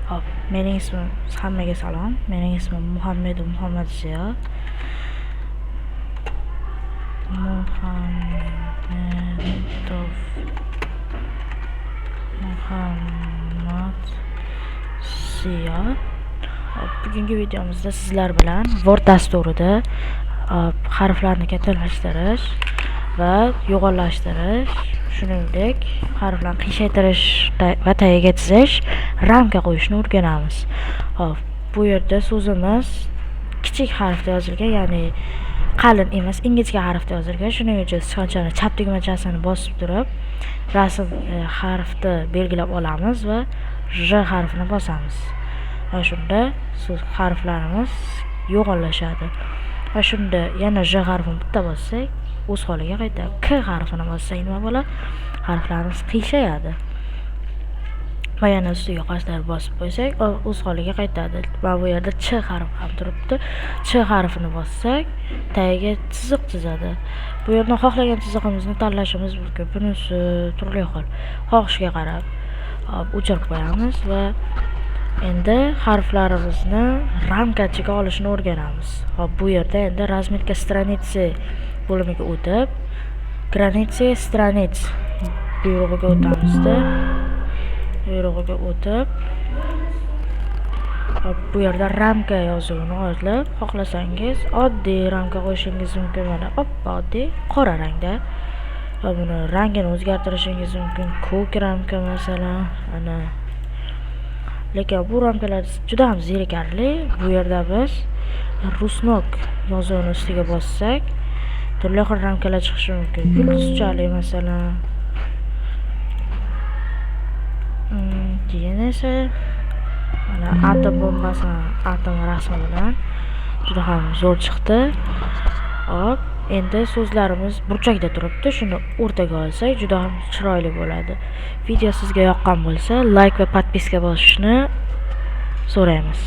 Hop, mening ismim, hammaga salom. Mening ismim Muhammedov Muhammadziyo. Muhammedov Muhammadziyo. Bugungi videomizda sizlar bilan Word dasturida harflarni kattalashtirish va yo'g'onlashtirish, shuningdek harflarni qiyshaytirish va tagiga chizish, ramka qo'yishni o'rganamiz. Hop, bu yerda so'zimiz kichik harfda yozilgan, ya'ni qalin emas, ingichka harfda yozilgan. Shuning uchun sichqonchani chap tugmachasini bosib turib, rasm harfni belgilab olamiz va J harfini bosamiz. Va shunda so'z harflarimiz yo'g'onlashadi. Va shunda yana J harfini bitta bossak, o'z holiga qaytadi. K harfini bossak nima bo'ladi? Harflarimiz qiyshayadi. Va yana ustiga qo'shlar bosib qo'ysak, o'z holiga qaytadi. Va bu yerda Ch harfi ham turibdi. Ch harfini bossak, tagiga chiziq chizadi. Bu yerdan xohlagan chizig'imizni tanlashimiz mumkin. Bunisi turli xil. Xohishga qarab o'chirib qo'yamiz va endi harflarimizni ramkachiga olishni o'rganamiz. Hop, bu yerda endi razmetka stranitsi bo'limiga o'tib, granitsi stranits buyrug'iga o'tamizda. Buyrug'iga o'tib, bu yerda ramka yozuvini olib, xohlasangiz oddiy ramka qo'yishingiz mumkin. Mana oddiy qora rangda. Va buni rangini o'zgartirishingiz mumkin. Ko'k ramka masalan, ana. Lekin bu ramkalar juda ham zerikarli. Bu yerda biz rusnok yozuvini ustiga bossak, turli xil ramkalar chiqishi mumkin. Yulduzchali masalan. Keyin esa mana atom bombasi, atom rasmi bilan juda ham zo'r chiqdi. Hop, endi so'zlarimiz burchakda turibdi. Shuni o'rtaga olsak juda ham chiroyli bo'ladi. Video sizga yoqqan bo'lsa, like va podpiska bosishni so'raymiz.